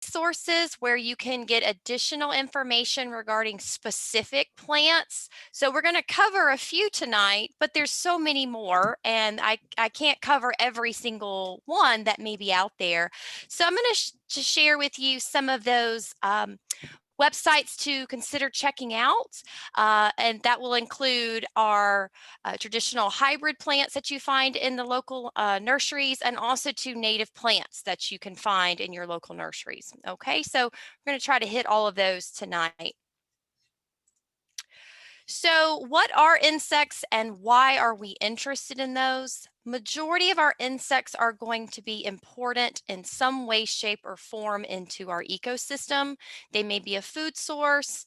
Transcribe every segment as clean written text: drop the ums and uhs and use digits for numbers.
resources where you can get additional information regarding specific plants. So we're going to cover a few tonight, but there's so many more, and I can't cover every single one that may be out there. So I'm going to share with you some of those websites to consider checking out, and that will include our traditional hybrid plants that you find in the local nurseries, and also to native plants that you can find in your local nurseries. Okay, so we're going to try to hit all of those tonight. So what are insects and why are we interested in those? Majority of our insects are going to be important in some way, shape, or form into our ecosystem. They may be a food source.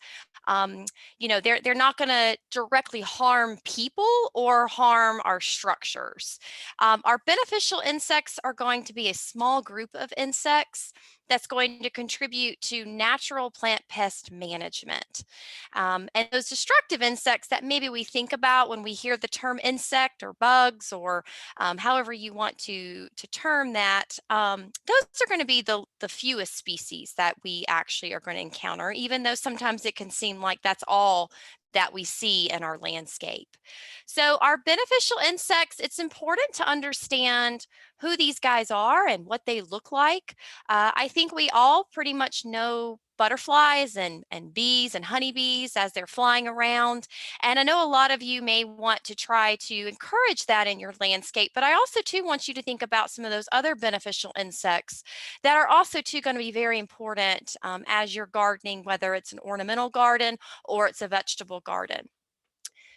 You know, they're not going to directly harm people or harm our structures. Our beneficial insects are going to be a small group of insects that's going to contribute to natural plant pest management. And those destructive insects that maybe we think about when we hear the term insect or bugs, or however you want to term that, those are going to be the fewest species that we actually are going to encounter, even though sometimes it can seem like that's all that we see in our landscape. So our beneficial insects, it's important to understand who these guys are and what they look like. I think we all pretty much know butterflies and bees and honeybees as they're flying around. And I know a lot of you may want to try to encourage that in your landscape, but I also too want you to think about some of those other beneficial insects that are also too going to be very important as you're gardening, whether it's an ornamental garden or it's a vegetable garden.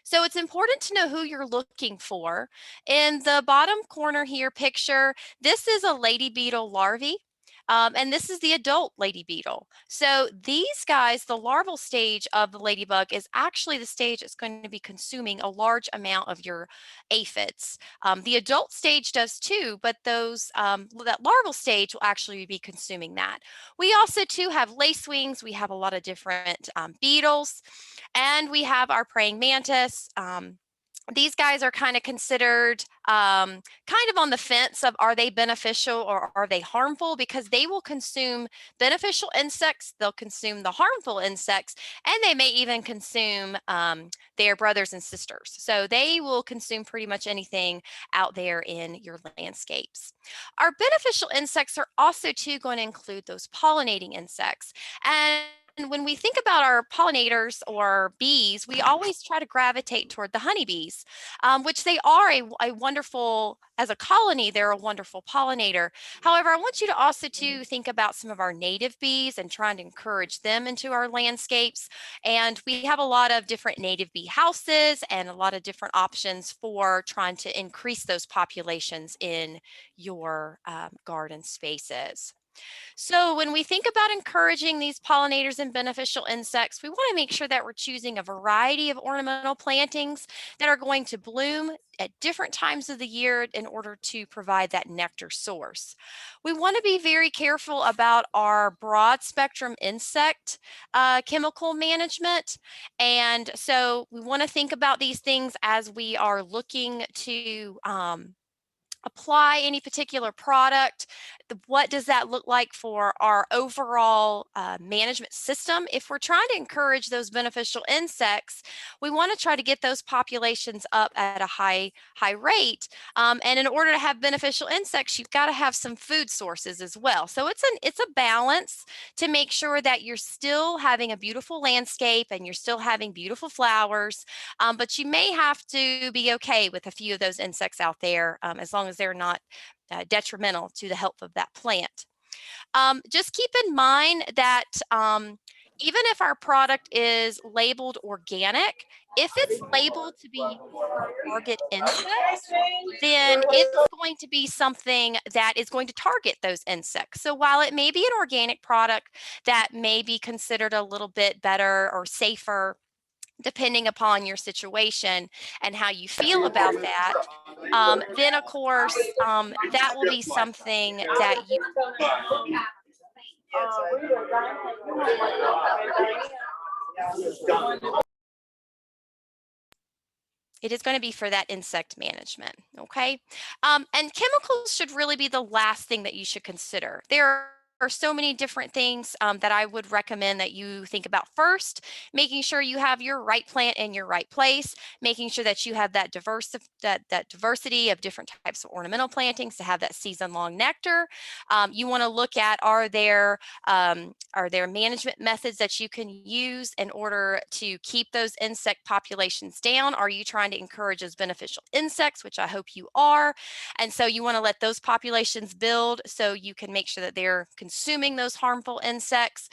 So it's important to know who you're looking for. In the bottom corner here picture, this is a lady beetle larvae. And this is the adult lady beetle. So these guys, the larval stage of the ladybug is actually the stage that's going to be consuming a large amount of your aphids. The adult stage does too, but that larval stage will actually be consuming that. We also too have lacewings. We have a lot of different beetles, and we have our praying mantis. These guys are kind of considered kind of on the fence of, are they beneficial or are they harmful? Because they will consume beneficial insects, they'll consume the harmful insects, and they may even consume their brothers and sisters. So they will consume pretty much anything out there in your landscapes. Our beneficial insects are also too going to include those pollinating insects. And when we think about our pollinators or bees, we always try to gravitate toward the honeybees, which they are a wonderful, as a colony, they're a wonderful pollinator. However, I want you to also to think about some of our native bees and trying to encourage them into our landscapes. And we have a lot of different native bee houses and a lot of different options for trying to increase those populations in your garden spaces. So when we think about encouraging these pollinators and beneficial insects, we want to make sure that we're choosing a variety of ornamental plantings that are going to bloom at different times of the year in order to provide that nectar source. We want to be very careful about our broad spectrum insect chemical management. And so we want to think about these things as we are looking to apply any particular product. What does that look like for our overall management system? If we're trying to encourage those beneficial insects, we want to try to get those populations up at a high rate. And in order to have beneficial insects, you've got to have some food sources as well. So it's a balance to make sure that you're still having a beautiful landscape and you're still having beautiful flowers, but you may have to be okay with a few of those insects out there, as long as they're not detrimental to the health of that plant. Just keep in mind that even if our product is labeled organic, if it's labeled to be target insects, then it's going to be something that is going to target those insects. So while it may be an organic product that may be considered a little bit better or safer, depending upon your situation and how you feel about that, then of course that will be something that you it is going to be for that insect management. Okay. And chemicals should really be the last thing that you should consider. There are so many different things that I would recommend that you think about first, making sure you have your right plant in your right place, making sure that you have that diversity of different types of ornamental plantings to have that season-long nectar. You want to look at are there management methods that you can use in order to keep those insect populations down? Are you trying to encourage those beneficial insects, which I hope you are? And so you want to let those populations build so you can make sure that they're consuming those harmful insects.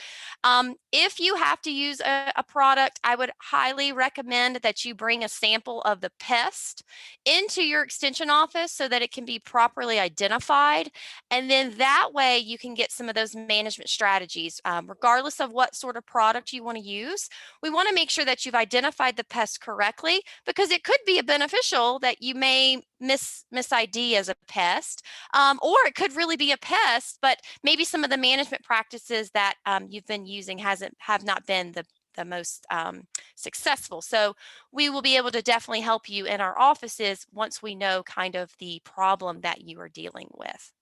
If you have to use a product, I would highly recommend that you bring a sample of the pest into your extension office so that it can be properly identified. And then that way you can get some of those management strategies. Regardless of what sort of product you want to use, we want to make sure that you've identified the pest correctly, because it could be a beneficial that you may mis-ID as a pest, or it could really be a pest, but maybe some of the management practices that you've been using have not been the most successful. So we will be able to definitely help you in our offices once we know kind of the problem that you are dealing with.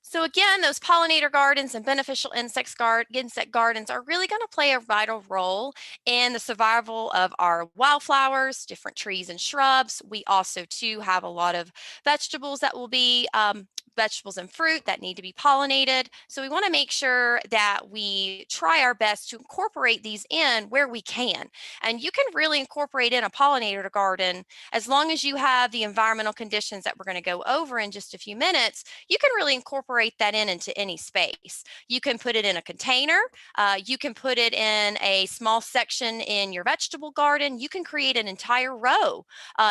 So again, those pollinator gardens and beneficial insect gardens are really going to play a vital role in the survival of our wildflowers, different trees and shrubs. We also too have a lot of vegetables that will be vegetables and fruit that need to be pollinated. So we want to make sure that we try our best to incorporate these in where we can. And you can really incorporate in a pollinator garden as long as you have the environmental conditions that we're going to go over in just a few minutes. You can really incorporate that into any space. You can put it in a container. You can put it in a small section in your vegetable garden. You can create an entire row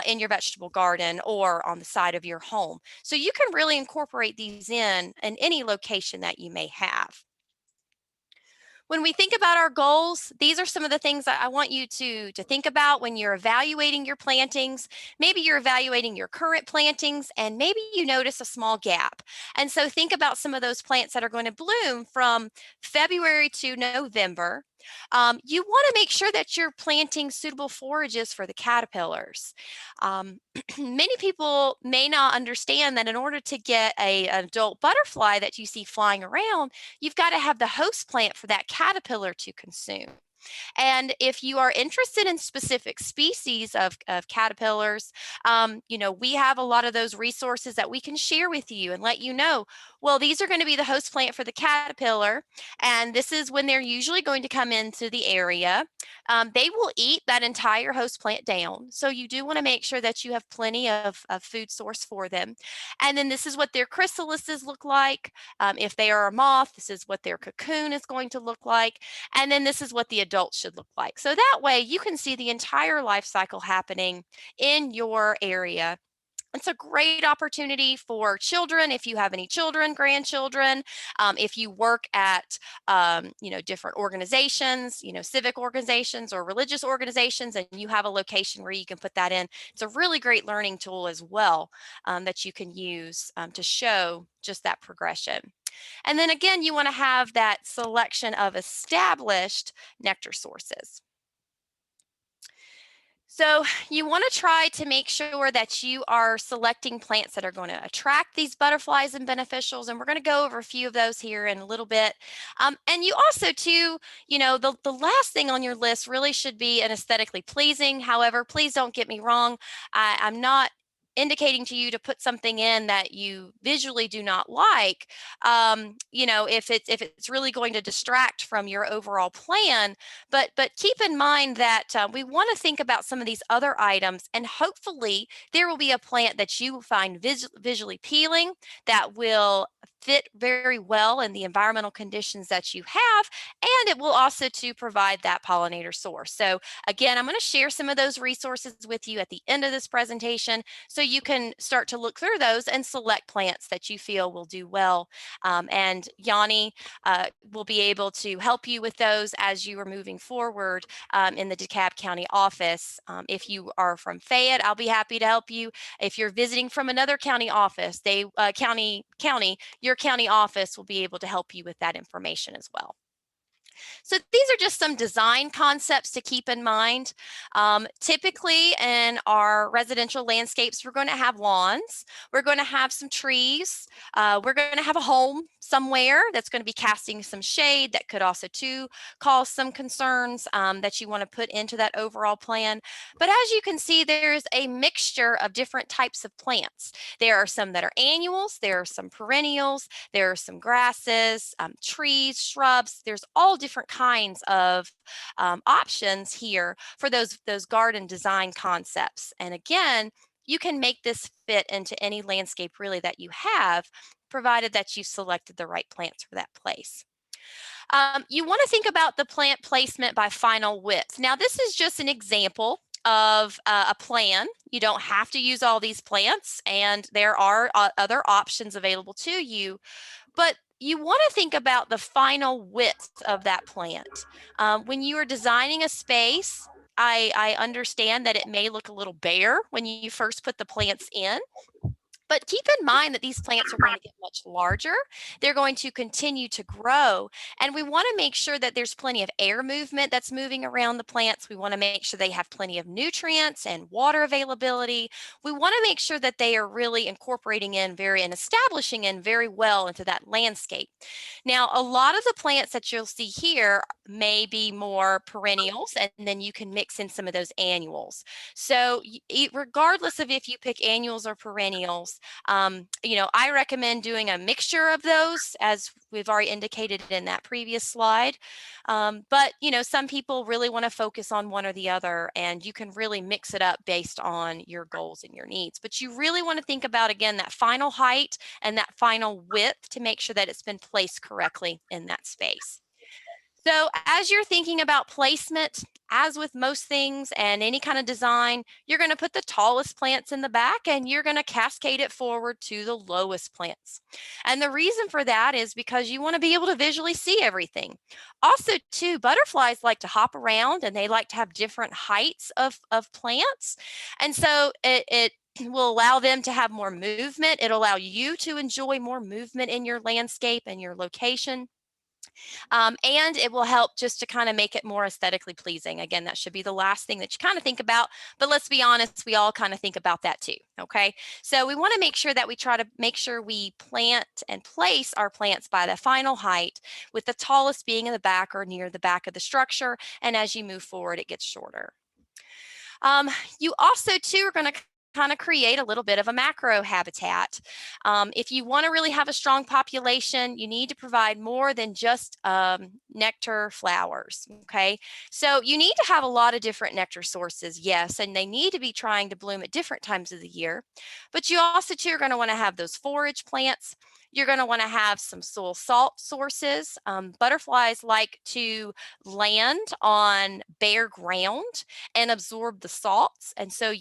in your vegetable garden or on the side of your home. So you can really incorporate these in any location that you may have. When we think about our goals, these are some of the things that I want you to think about when you're evaluating your plantings. Maybe you're evaluating your current plantings and maybe you notice a small gap. And so think about some of those plants that are going to bloom from February to November. You want to make sure that you're planting suitable forages for the caterpillars. Many people may not understand that in order to get an adult butterfly that you see flying around, you've got to have the host plant for that caterpillar to consume. And if you are interested in specific species of caterpillars, we have a lot of those resources that we can share with you and let you know, well, these are going to be the host plant for the caterpillar. And this is when they're usually going to come into the area. They will eat that entire host plant down. So you do want to make sure that you have plenty of food source for them. And then this is what their chrysalises look like. If they are a moth, this is what their cocoon is going to look like. And then this is what the adults should look like. So that way you can see the entire life cycle happening in your area. It's a great opportunity for children, if you have any children, grandchildren, if you work at, different organizations, civic organizations or religious organizations, and you have a location where you can put that in. It's a really great learning tool as well that you can use to show just that progression. And then again, you want to have that selection of established nectar sources. So you want to try to make sure that you are selecting plants that are going to attract these butterflies and beneficials. And we're going to go over a few of those here in a little bit. And you also too, the last thing on your list really should be an aesthetically pleasing. However, please don't get me wrong. I'm not indicating to you to put something in that you visually do not like, if it's really going to distract from your overall plan. But keep in mind that we want to think about some of these other items, and hopefully there will be a plant that you find visually appealing that will fit very well in the environmental conditions that you have, and it will also to provide that pollinator source. So again, I'm going to share some of those resources with you at the end of this presentation so you can start to look through those and select plants that you feel will do well. And Yanni will be able to help you with those as you are moving forward in the DeKalb County office. If you are from Fayette, I'll be happy to help you. If you're visiting from another county office, your county office will be able to help you with that information as well. So these are just some design concepts to keep in mind. Typically in our residential landscapes, we're going to have lawns, we're going to have some trees, we're going to have a home somewhere that's going to be casting some shade that could also too cause some concerns that you want to put into that overall plan. But as you can see, there's a mixture of different types of plants. There are some that are annuals, there are some perennials, there are some grasses, trees, shrubs. There's all different kinds of options here for those garden design concepts. And again, you can make this fit into any landscape really that you have, provided that you selected the right plants for that place. You want to think about the plant placement by final width. Now, this is just an example of a plan. You don't have to use all these plants, and there are other options available to you, but you want to think about the final width of that plant. When you are designing a space, I understand that it may look a little bare when you first put the plants in. But keep in mind that these plants are going to get much larger. They're going to continue to grow. And we want to make sure that there's plenty of air movement that's moving around the plants. We want to make sure they have plenty of nutrients and water availability. We want to make sure that they are really incorporating in and establishing in very well into that landscape. Now, a lot of the plants that you'll see here may be more perennials, and then you can mix in some of those annuals. So regardless of if you pick annuals or perennials, I recommend doing a mixture of those, as we've already indicated in that previous slide. But some people really want to focus on one or the other, and you can really mix it up based on your goals and your needs. But you really want to think about, again, that final height and that final width to make sure that it's been placed correctly in that space. So as you're thinking about placement, as with most things and any kind of design, you're going to put the tallest plants in the back and you're going to cascade it forward to the lowest plants. And the reason for that is because you want to be able to visually see everything. Also, too, butterflies like to hop around and they like to have different heights of plants. And so it will allow them to have more movement. It'll allow you to enjoy more movement in your landscape and your location. And it will help just to kind of make it more aesthetically pleasing. Again, that should be the last thing that you kind of think about, but let's be honest, we all kind of think about that too, okay? So we want to make sure that we try to make sure we plant and place our plants by the final height, with the tallest being in the back or near the back of the structure, and as you move forward, it gets shorter. You also too are going to kind of create a little bit of a macro habitat. If you want to really have a strong population, you need to provide more than just nectar flowers, okay? So you need to have a lot of different nectar sources, yes, and they need to be trying to bloom at different times of the year. But you also too are going to want to have those forage plants. You're going to want to have some soil salt sources. Butterflies like to land on bare ground and absorb the salts. And so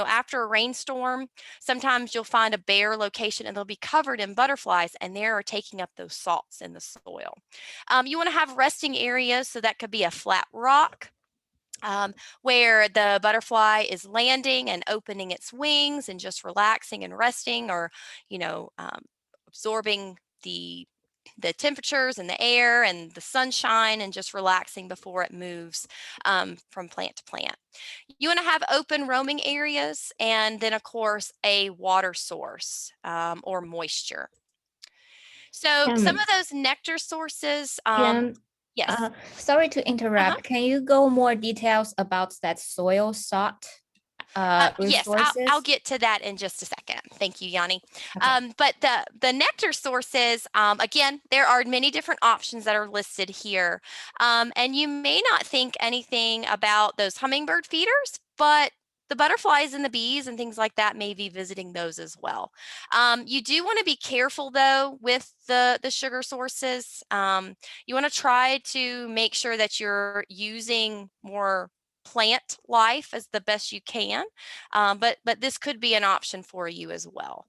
after a rainstorm, sometimes you'll find a bare location and they'll be covered in butterflies, and they are taking up those salts in the soil. You want to have resting areas, so that could be a flat rock, where the butterfly is landing and opening its wings and just relaxing and resting, or absorbing the temperatures and the air and the sunshine and just relaxing before it moves from plant to plant. You want to have open roaming areas, and then of course a water source or moisture. So some Um, of those nectar sources, Kim, yes. sorry to Uh-huh. interrupt. Can you go more details about that soil salt Yes, I'll resources? get to that in just a second. Thank you, Yanni. Okay. But the nectar sources, again, there are many different options that are listed here. And you may not think anything about those hummingbird feeders, but the butterflies and the bees and things like that may be visiting those as well. You do want to be careful though with the sugar sources. You want to try to make sure that you're using more plant life as the best you can, but this could be an option for you as well.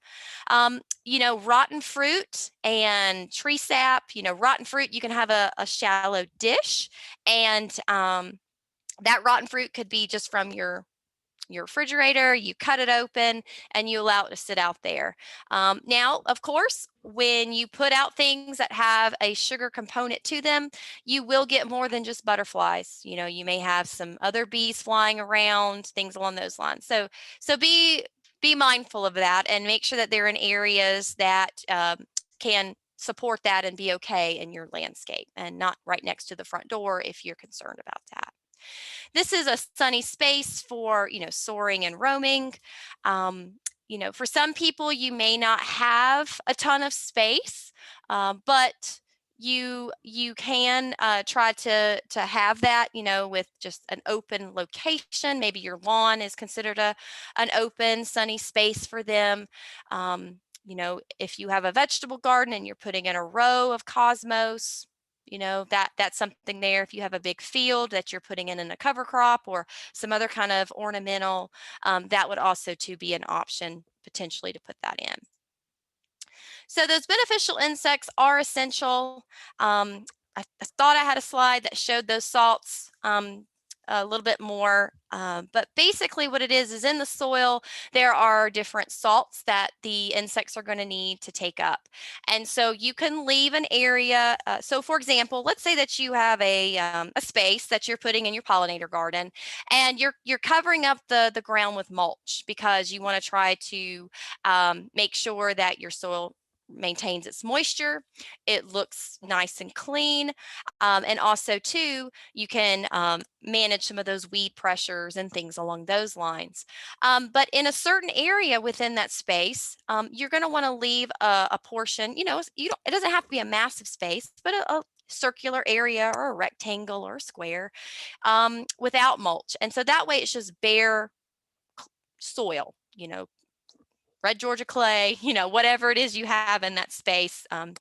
Rotten fruit and tree sap. Rotten fruit, you can have a shallow dish, and that rotten fruit could be just from your your refrigerator, you cut it open, and you allow it to sit out there. Now, of course, when you put out things that have a sugar component to them, you will get more than just butterflies. You may have some other bees flying around, things along those lines. So be mindful of that and make sure that they're in areas that can support that and be okay in your landscape, and not right next to the front door if you're concerned about that. This is a sunny space for, soaring and roaming. Um, for some people, you may not have a ton of space, but you can try to have that, with just an open location. Maybe your lawn is considered an open, sunny space for them. If you have a vegetable garden and you're putting in a row of cosmos, that's something there. If you have a big field that you're putting in a cover crop or some other kind of ornamental, that would also to be an option potentially to put that in. So those beneficial insects are essential. I thought I had a slide that showed those salts a little bit more, but basically what it is in the soil, there are different salts that the insects are going to need to take up. And so you can leave an area. So for example, let's say that you have a space that you're putting in your pollinator garden, and you're covering up the ground with mulch because you want to try to make sure that your soil maintains its moisture, it looks nice and clean, and also too, you can manage some of those weed pressures and things along those lines. But in a certain area within that space, you're going to want to leave a portion. It doesn't have to be a massive space, but a circular area or a rectangle or a square without mulch, and so that way it's just bare soil. Red Georgia clay, whatever it is you have in that space. And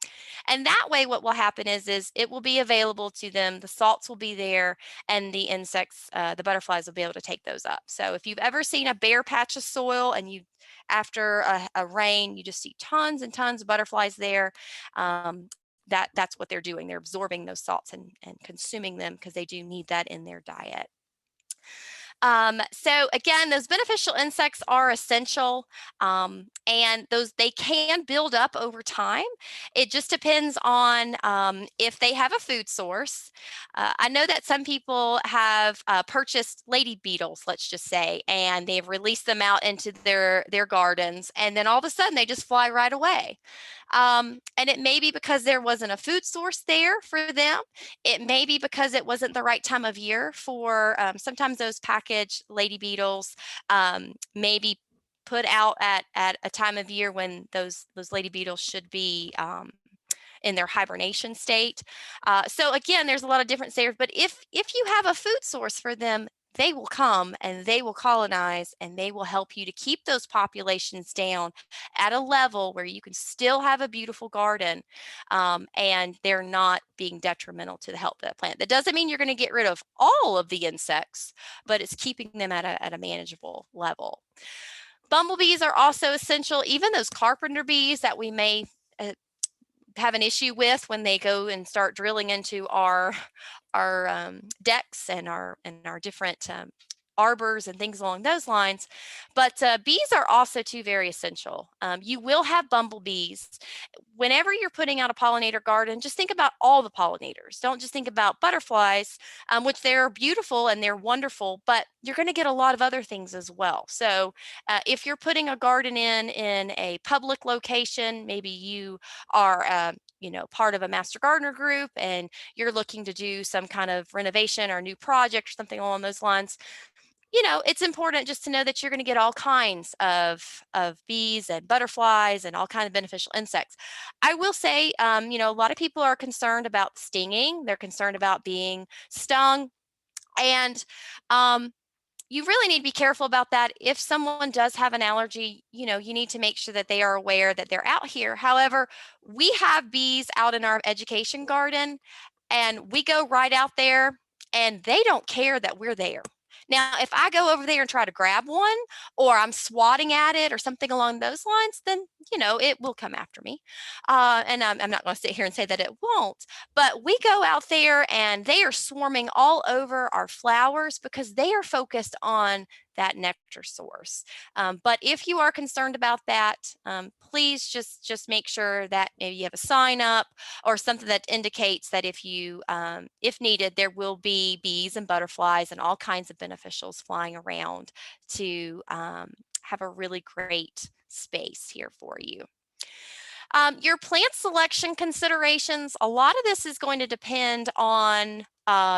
that way what will happen is it will be available to them, the salts will be there, and the insects, the butterflies will be able to take those up. So if you've ever seen a bare patch of soil and after a rain, you just see tons and tons of butterflies there, that's what they're doing. They're absorbing those salts and consuming them because they do need that in their diet. So again, those beneficial insects are essential, and they can build up over time. It just depends on if they have a food source. I know that some people have purchased lady beetles, let's just say, and they've released them out into their gardens, and then all of a sudden they just fly right away. And it may be because there wasn't a food source there for them. It may be because it wasn't the right time of year for sometimes those packaged lady beetles may be put out at a time of year when those lady beetles should be in their hibernation state. So again, there's a lot of difference there. But if you have a food source for them, they will come and they will colonize and they will help you to keep those populations down at a level where you can still have a beautiful garden, and they're not being detrimental to the health of the plant. That doesn't mean you're going to get rid of all of the insects, but it's keeping them at a manageable level. Bumblebees are also essential, even those carpenter bees that we may have an issue with when they go and start drilling into our decks and our different arbors and things along those lines. But bees are also too very essential. You will have bumblebees. Whenever you're putting out a pollinator garden, just think about all the pollinators. Don't just think about butterflies, which they're beautiful and they're wonderful, but you're going to get a lot of other things as well. So if you're putting a garden in a public location, maybe you are part of a master gardener group and you're looking to do some kind of renovation or new project or something along those lines, it's important just to know that you're going to get all kinds of bees and butterflies and all kinds of beneficial insects. I will say, a lot of people are concerned about stinging. They're concerned about being stung. And you really need to be careful about that. If someone does have an allergy, you need to make sure that they are aware that they're out here. However, we have bees out in our education garden, and we go right out there, and they don't care that we're there. Now, if I go over there and try to grab one, or I'm swatting at it or something along those lines, then, it will come after me. And I'm not going to sit here and say that it won't, but we go out there and they are swarming all over our flowers because they are focused on that nectar source. But if you are concerned about that, please just make sure that maybe you have a sign up or something that indicates that if needed, there will be bees and butterflies and all kinds of beneficials flying around to have a really great space here for you. Your plant selection considerations, a lot of this is going to depend on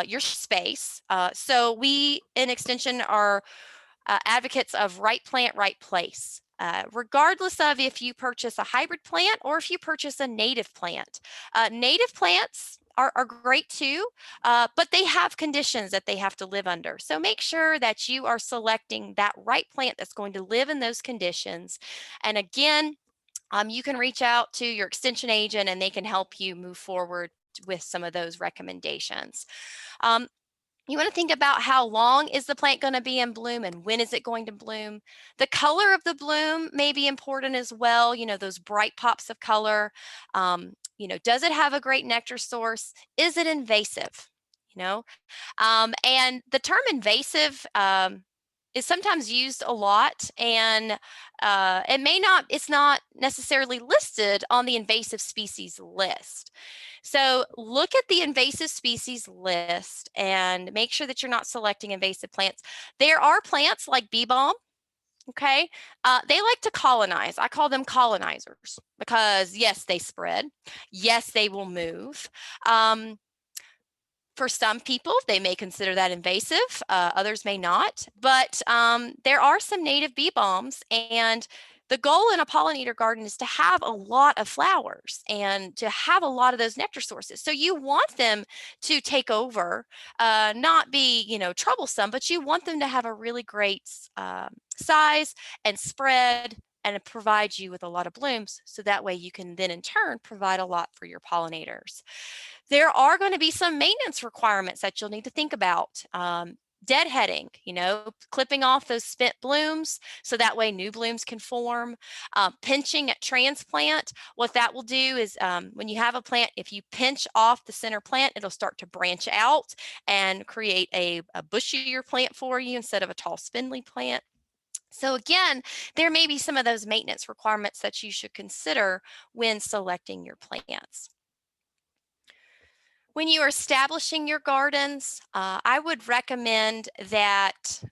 your space. So we in Extension are advocates of right plant, right place. Regardless of if you purchase a hybrid plant or if you purchase a native plant. Native plants are great too, but they have conditions that they have to live under. So make sure that you are selecting that right plant that's going to live in those conditions. And again, you can reach out to your extension agent and they can help you move forward with some of those recommendations. Um, you want to think about how long is the plant going to be in bloom and when is it going to bloom. The color of the bloom may be important as well, those bright pops of color. Does it have a great nectar source? Is it invasive? You know, and the term invasive is sometimes used a lot, and it's not necessarily listed on the invasive species list. So look at the invasive species list and make sure that you're not selecting invasive plants. There are plants like bee balm. Okay, they like to colonize. I call them colonizers because yes, they spread. Yes, they will move. For some people, they may consider that invasive, others may not, but there are some native bee balms, and the goal in a pollinator garden is to have a lot of flowers and to have a lot of those nectar sources. So you want them to take over, not be, troublesome, but you want them to have a really great size and spread and provide you with a lot of blooms. So that way you can then in turn provide a lot for your pollinators. There are going to be some maintenance requirements that you'll need to think about. Deadheading, clipping off those spent blooms so that way new blooms can form. Pinching at transplant, what that will do is when you have a plant, if you pinch off the center plant, it'll start to branch out and create a bushier plant for you instead of a tall spindly plant. So again, there may be some of those maintenance requirements that you should consider when selecting your plants. When you are establishing your gardens, I would recommend that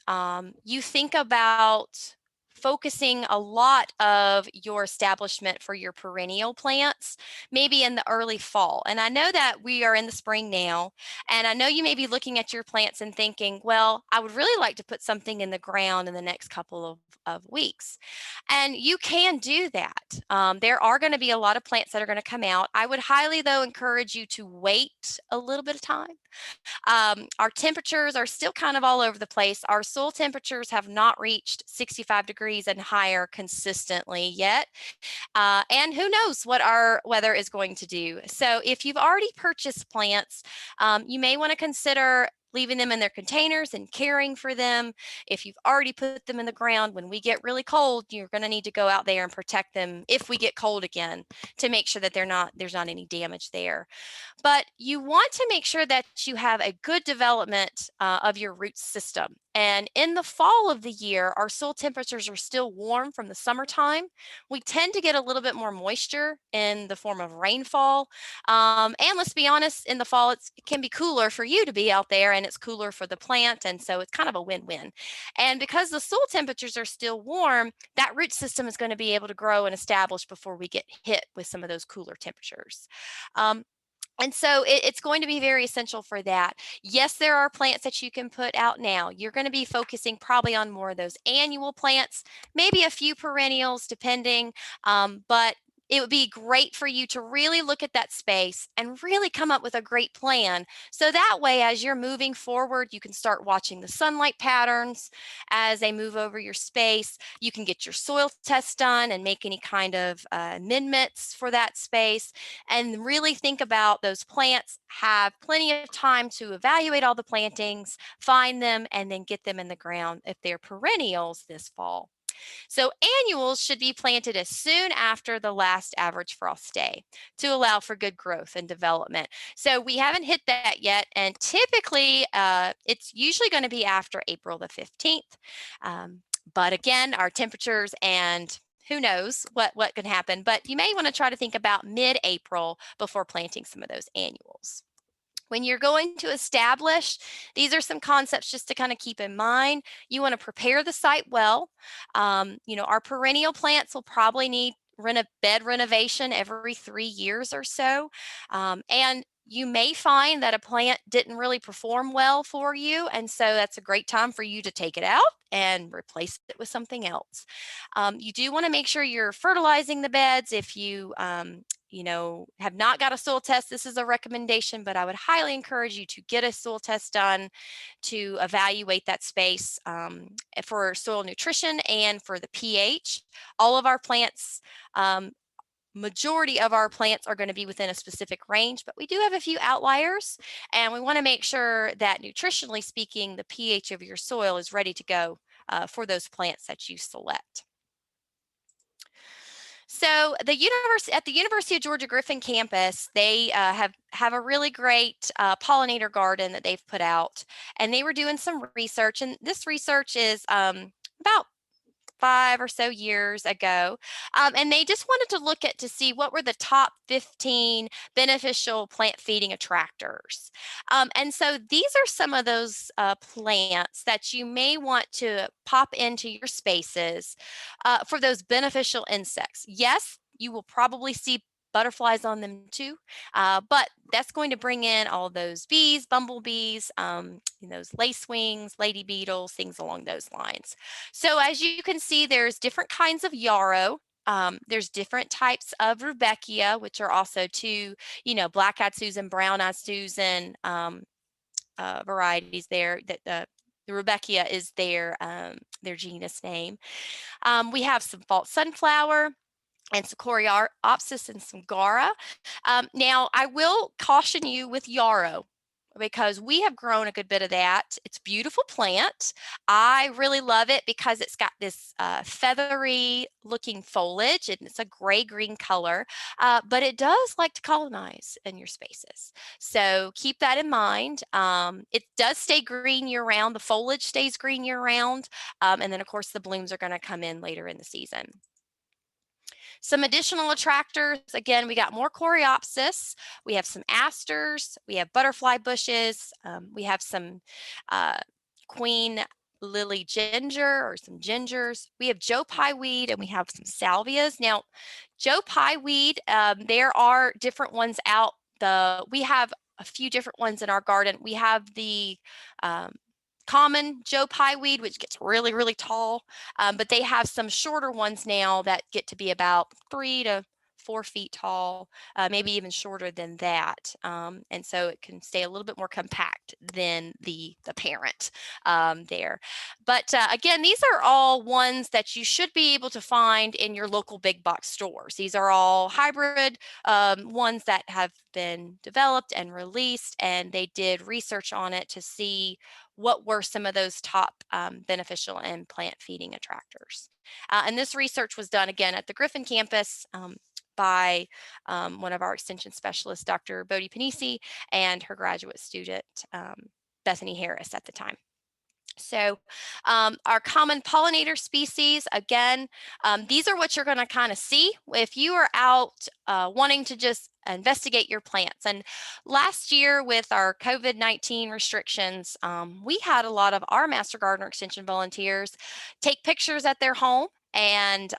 you think about focusing a lot of your establishment for your perennial plants, maybe in the early fall. And I know that we are in the spring now, and I know you may be looking at your plants and thinking, well, I would really like to put something in the ground in the next couple of weeks. And you can do that. There are going to be a lot of plants that are going to come out. I would highly, though, encourage you to wait a little bit of time. Our temperatures are still kind of all over the place. Our soil temperatures have not reached 65 degrees and higher consistently yet. And who knows what our weather is going to do. So if you've already purchased plants, you may want to consider leaving them in their containers and caring for them. If you've already put them in the ground, when we get really cold, you're going to need to go out there and protect them if we get cold again to make sure that there's not any damage there. But you want to make sure that you have a good development of your root system. And in the fall of the year, our soil temperatures are still warm from the summertime. We tend to get a little bit more moisture in the form of rainfall. And let's be honest, in the fall, it can be cooler for you to be out there and it's cooler for the plant. And so it's kind of a win-win. And because the soil temperatures are still warm, that root system is going to be able to grow and establish before we get hit with some of those cooler temperatures. And so it's going to be very essential for that. Yes, there are plants that you can put out now. You're going to be focusing probably on more of those annual plants, maybe a few perennials depending, but it would be great for you to really look at that space and really come up with a great plan. So that way, as you're moving forward, you can start watching the sunlight patterns as they move over your space. You can get your soil test done and make any kind of amendments for that space and really think about those plants, have plenty of time to evaluate all the plantings, find them, and then get them in the ground if they're perennials this fall. So annuals should be planted as soon after the last average frost day to allow for good growth and development. So we haven't hit that yet, and typically it's usually going to be after April the 15th. But again, our temperatures and who knows what can happen, but you may want to try to think about mid-April before planting some of those annuals. When you're going to establish, these are some concepts just to kind of keep in mind. You want to prepare the site well. Our perennial plants will probably need bed renovation every 3 years or so. And you may find that a plant didn't really perform well for you. And so that's a great time for you to take it out and replace it with something else. You do want to make sure you're fertilizing the beds. If you have not got a soil test, this is a recommendation, but I would highly encourage you to get a soil test done to evaluate that space for soil nutrition and for the pH. All of our plants, majority of our plants are going to be within a specific range, but we do have a few outliers, and we want to make sure that nutritionally speaking, the pH of your soil is ready to go for those plants that you select. So at the University of Georgia Griffin campus, they have a really great pollinator garden that they've put out, and they were doing some research, and this research is about 5 or so years ago. And they just wanted to look at to see what were the top 15 beneficial plant feeding attractors. And so these are some of those plants that you may want to pop into your spaces for those beneficial insects. Yes, you will probably see butterflies on them too, but that's going to bring in all those bees, bumblebees, those lacewings, lady beetles, things along those lines. So as you can see, there's different kinds of yarrow. There's different types of rudbeckia, which are also two, black-eyed Susan, brown-eyed Susan varieties there. That the rudbeckia is their genus name. We have some false sunflower and some coreopsis and some gara. Now, I will caution you with yarrow because we have grown a good bit of that. It's a beautiful plant. I really love it because it's got this feathery looking foliage and it's a gray-green color, but it does like to colonize in your spaces. So keep that in mind. It does stay green year-round. The foliage stays green year-round. And then, of course, the blooms are going to come in later in the season. Some additional attractors, again, we got more coreopsis, we have some asters, we have butterfly bushes, we have some queen lily ginger or some gingers. We have Joe Pye weed and we have some salvias. Now, Joe Pye weed, there are different ones out. We have a few different ones in our garden. We have the common Joe Pye weed, which gets really, really tall, but they have some shorter ones now that get to be about 3 to 4 feet tall, maybe even shorter than that. And so it can stay a little bit more compact than the parent there. But again, these are all ones that you should be able to find in your local big box stores. These are all hybrid ones that have been developed and released, and they did research on it to see what were some of those top beneficial and plant feeding attractors. And this research was done again at the Griffin campus by one of our extension specialists, Dr. Bodie Panisi, and her graduate student, Bethany Harris at the time. So our common pollinator species, again, these are what you're going to kind of see if you are out wanting to just investigate your plants. And last year with our COVID-19 restrictions, we had a lot of our Master Gardener Extension volunteers take pictures at their home and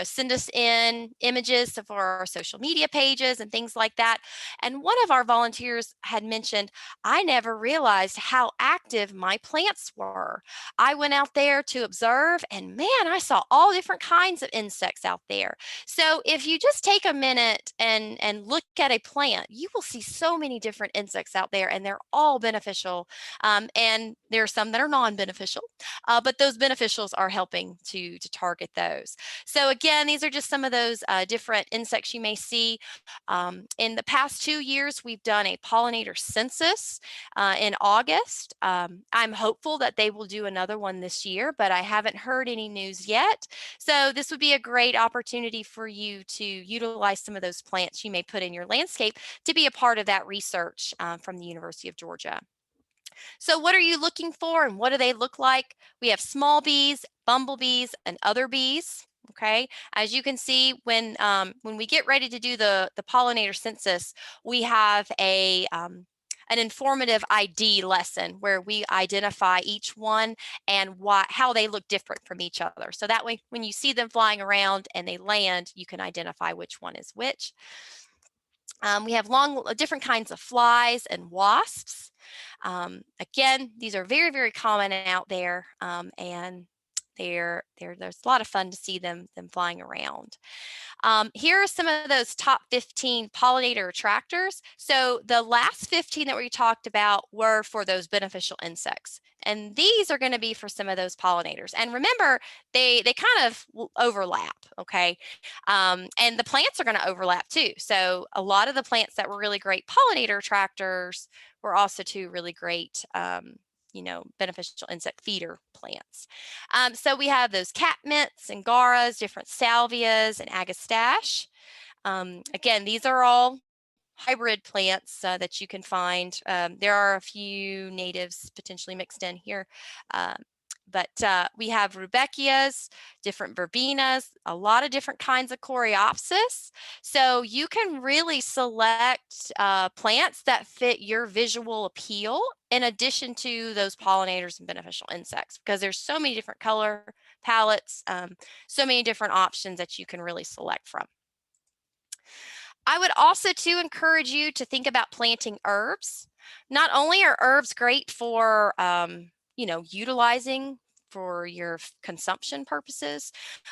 send us in images for our social media pages and things like that. And one of our volunteers had mentioned, I never realized how active my plants were. I went out there to observe and man, I saw all different kinds of insects out there. So if you just take a minute and look at a plant, you will see so many different insects out there and they're all beneficial. And there are some that are non-beneficial, but those beneficials are helping to target those. So again, these are just some of those different insects you may see. In the past 2 years, we've done a pollinator census in August. I'm hopeful that they will do another one this year, but I haven't heard any news yet. So this would be a great opportunity for you to utilize some of those plants you may put in your landscape to be a part of that research from the University of Georgia. So what are you looking for and what do they look like? We have small bees, bumblebees, and other bees. Okay, as you can see, when we get ready to do the pollinator census, we have an informative ID lesson where we identify each one and how they look different from each other. So that way, when you see them flying around and they land, you can identify which one is which. We have different kinds of flies and wasps. Again, these are very, very common out there, and there's a lot of fun to see them flying around. Here are some of those top 15 pollinator attractors. So the last 15 that we talked about were for those beneficial insects. And these are going to be for some of those pollinators. And remember, they kind of overlap, okay? And the plants are going to overlap too. So a lot of the plants that were really great pollinator attractors were also two really great beneficial insect feeder plants. So we have those catmints, angaras, different salvias, and agastache. Again, these are all hybrid plants that you can find. There are a few natives potentially mixed in here. But we have rudbeckias, different verbenas, a lot of different kinds of coreopsis. So you can really select plants that fit your visual appeal in addition to those pollinators and beneficial insects, because there's so many different color palettes, so many different options that you can really select from. I would also too encourage you to think about planting herbs. Not only are herbs great for, utilizing for your consumption purposes,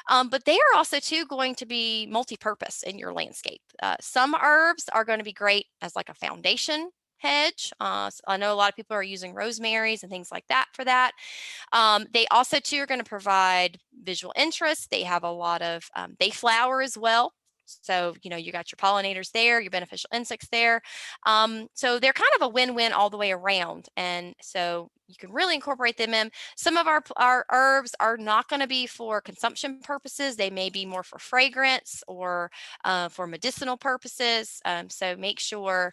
but they are also too going to be multi-purpose in your landscape. Some herbs are going to be great as like a foundation hedge. So I know a lot of people are using rosemaries and things like that for that. They also too are going to provide visual interest. They have a lot of, they flower as well. So, you got your pollinators there, your beneficial insects there. So they're kind of a win-win all the way around. And so you can really incorporate them in. Some of our herbs are not going to be for consumption purposes. They may be more for fragrance or for medicinal purposes. So make sure,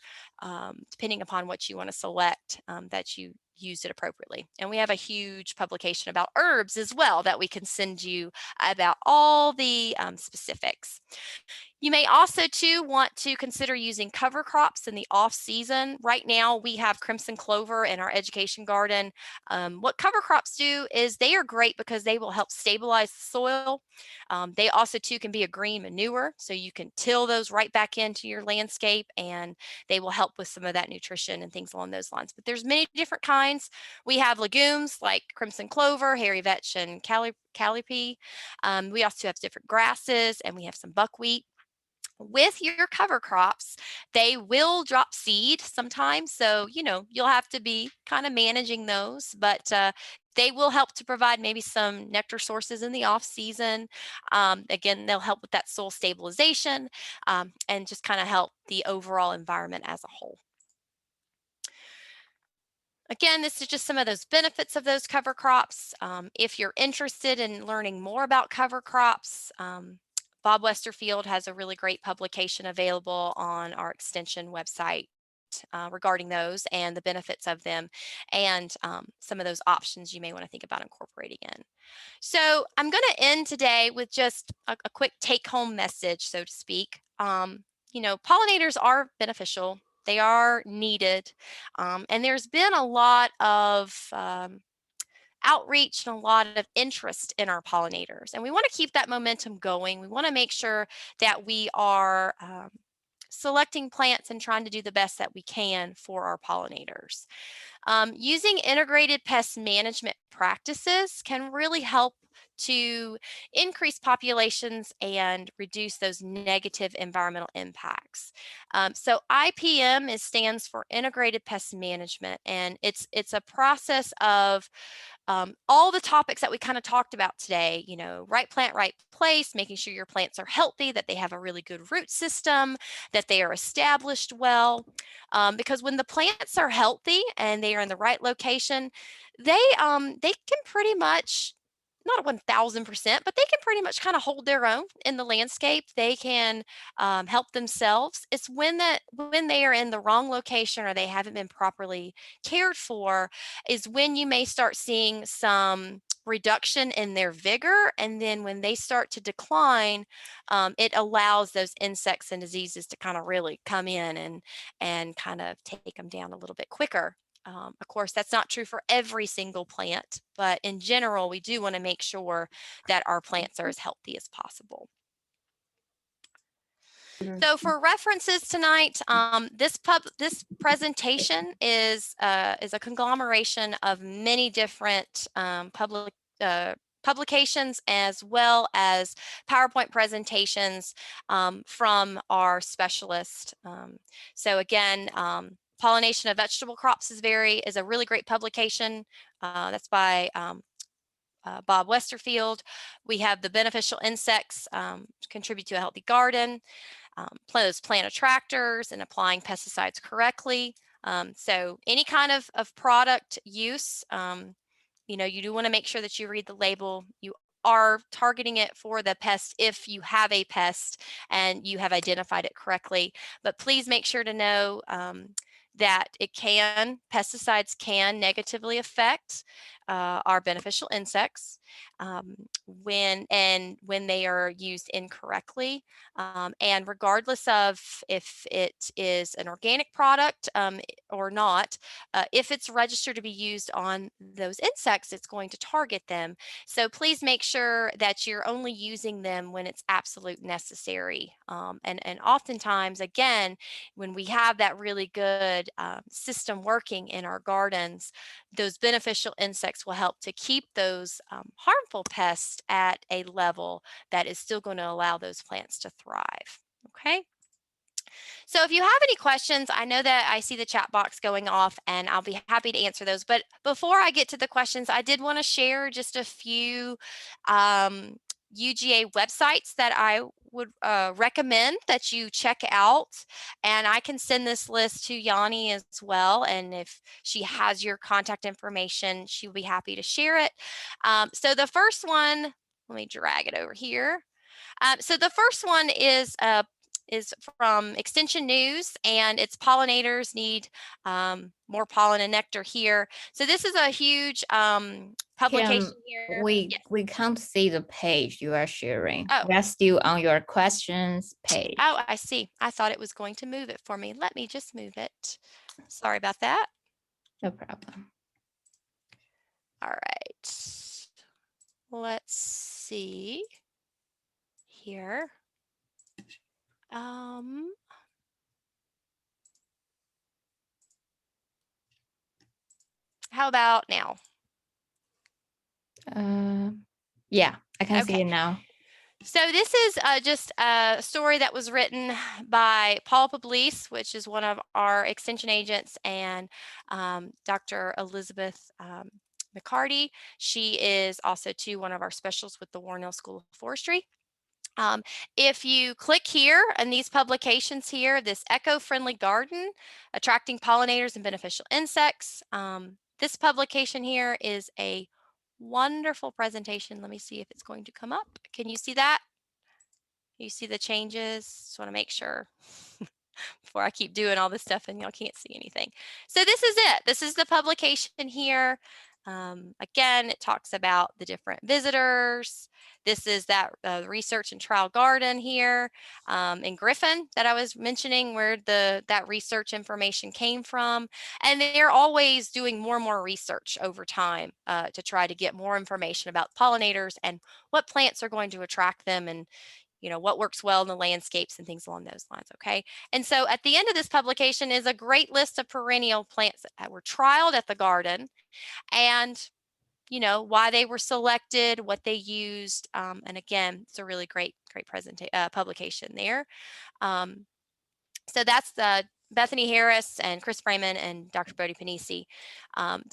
depending upon what you want to select, that you use it appropriately. And we have a huge publication about herbs as well that we can send you about all the specifics. You may also too want to consider using cover crops in the off season. Right now we have crimson clover in our education garden. What cover crops do is they are great because they will help stabilize the soil. They also too can be a green manure, so you can till those right back into your landscape and they will help with some of that nutrition and things along those lines. But there's many different kinds. We have legumes like crimson clover, hairy vetch, and callipee. We also have different grasses and we have some buckwheat. With your cover crops, they will drop seed sometimes. So, you'll have to be kind of managing those, but they will help to provide maybe some nectar sources in the off season. Again, they'll help with that soil stabilization and just kind of help the overall environment as a whole. Again, this is just some of those benefits of those cover crops. If you're interested in learning more about cover crops, Bob Westerfield has a really great publication available on our extension website regarding those and the benefits of them and some of those options you may want to think about incorporating in. So I'm going to end today with just a quick take-home message, so to speak. Pollinators are beneficial. They are needed. And there's been a lot of outreach and a lot of interest in our pollinators. And we want to keep that momentum going. We want to make sure that we are selecting plants and trying to do the best that we can for our pollinators. Using integrated pest management practices can really help to increase populations and reduce those negative environmental impacts. So IPM stands for Integrated Pest Management, and it's a process of all the topics that we kind of talked about today, you know, right plant, right place, making sure your plants are healthy, that they have a really good root system, that they are established well. Because when the plants are healthy and they are in the right location, they can pretty much, not 1000%, but they can pretty much kind of hold their own in the landscape. They can help themselves. It's when they are in the wrong location or they haven't been properly cared for is when you may start seeing some reduction in their vigor. And then when they start to decline, it allows those insects and diseases to kind of really come in and kind of take them down a little bit quicker. Of course, that's not true for every single plant, but in general, we do want to make sure that our plants are as healthy as possible. So for references tonight, this presentation is a conglomeration of many different publications, as well as PowerPoint presentations from our specialist. So again, Pollination of Vegetable Crops is a really great publication. That's by Bob Westerfield. We have The Beneficial Insects Contribute to a Healthy Garden. Those plant attractors and applying pesticides correctly. So any kind of product use, you know, you do want to make sure that you read the label. You are targeting it for the pest if you have a pest and you have identified it correctly. But please make sure to know that pesticides can negatively affect our beneficial insects when they are used incorrectly. And regardless of if it is an organic product or not, if it's registered to be used on those insects, it's going to target them. So please make sure that you're only using them when it's absolute necessary. And oftentimes, again, when we have that really good system working in our gardens, those beneficial insects will help to keep those harmful pests at a level that is still going to allow those plants to thrive. Okay. So if you have any questions, I know that I see the chat box going off and I'll be happy to answer those. But before I get to the questions, I did want to share just a few UGA websites that I would recommend that you check out. And I can send this list to Yanni as well. And if she has your contact information, she'll be happy to share it. So the first one, let me drag it over here. So the first one is from Extension News, and it's pollinators need more pollen and nectar here. So this is a huge publication Kim, here. Yes. we can't see the page you are sharing. Oh. We're still on your questions page. Oh, I see. I thought it was going to move it for me. Let me just move it. Sorry about that. No problem. All right. Let's see here. How about now? Yeah, I can see Okay. it now. So this is just a story that was written by Paul Pugliese, which is one of our extension agents, and Dr. Elizabeth McCarty. She is also one of our specialists with the Warnell School of Forestry. If you click here in these publications here, this eco-friendly garden, attracting pollinators and beneficial insects, this publication here is a wonderful presentation. Let me see if it's going to come up. Can you see that? You see the changes? Just want to make sure before I keep doing all this stuff and y'all can't see anything. So this is it. This is the publication here. Again, it talks about the different visitors. This is that research and trial garden here in Griffin that I was mentioning, where that research information came from. And they're always doing more and more research over time to try to get more information about pollinators and what plants are going to attract them, and you know what works well in the landscapes and things along those lines. Okay. And so at the end of this publication is a great list of perennial plants that were trialed at the garden, and why they were selected, what they used, and again, it's a really great publication there. Um, so that's the Bethany Harris and Chris Freeman and Dr. Bodie Panisi.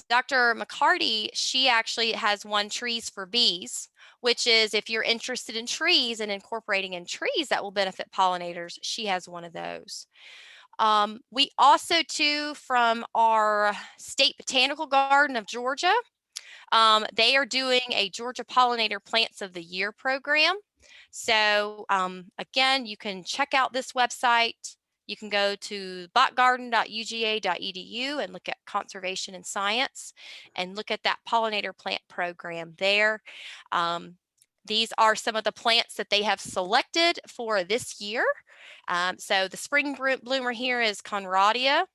Dr. McCarty, she actually has won Trees for Bees, which is if you're interested in trees and incorporating in trees that will benefit pollinators, she has one of those. We also, too, from our State Botanical Garden of Georgia, they are doing a Georgia Pollinator Plants of the Year program. So again, you can check out this website. You can go to botgarden.uga.edu and look at conservation and science and look at that pollinator plant program there. These are some of the plants that they have selected for this year. So the spring bloomer here is Conradia.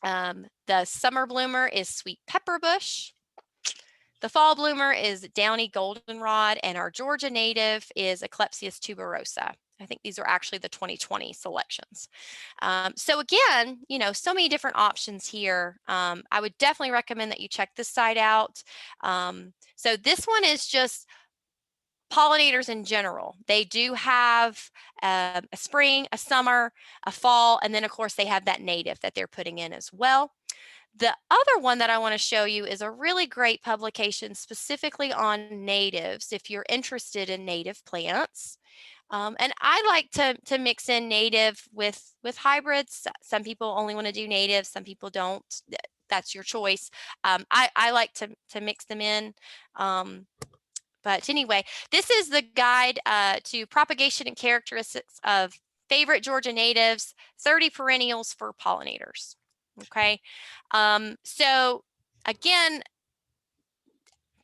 The summer bloomer is sweet pepperbush. The fall bloomer is downy goldenrod, and our Georgia native is Eclepsias tuberosa. I think these are actually the 2020 selections. So again, so many different options here. I would definitely recommend that you check this site out. So this one is just pollinators in general. They do have a spring, a summer, a fall, and then of course they have that native that they're putting in as well. The other one that I want to show you is a really great publication specifically on natives if you're interested in native plants. And I like to mix in native with hybrids. Some people only want to do native, some people don't. That's your choice. I like to mix them in. But anyway, this is the guide to propagation and characteristics of favorite Georgia natives, 30 perennials for pollinators. Okay, so again,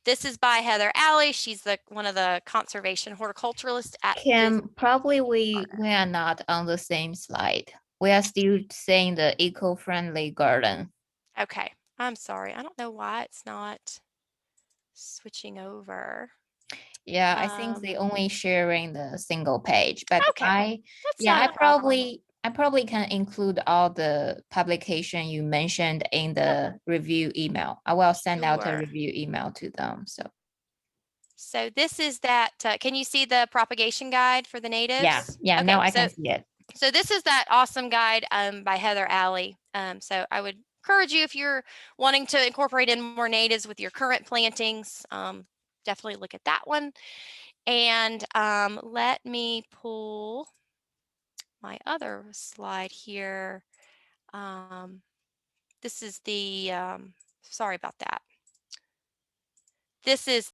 this is by Heather Alley. She's one of the conservation horticulturalists at this. Kim, probably we are not on the same slide. We are still saying the eco-friendly garden. Okay, I'm sorry. I don't know why it's not switching over. Yeah, I think they only sharing the single page, but Okay, that's yeah, not a problem. I probably can include all the publication you mentioned in Yep, the review email. I will send out a sure. review email to them. So this is that, can you see the propagation guide for the Yeah, natives? yeah, now Okay, I so can see it. this is that awesome guide by Heather Alley. So I would encourage you if you're wanting to incorporate in more natives with your current plantings, definitely look at that one. And let me pull my other slide here. This is the, sorry about that. This is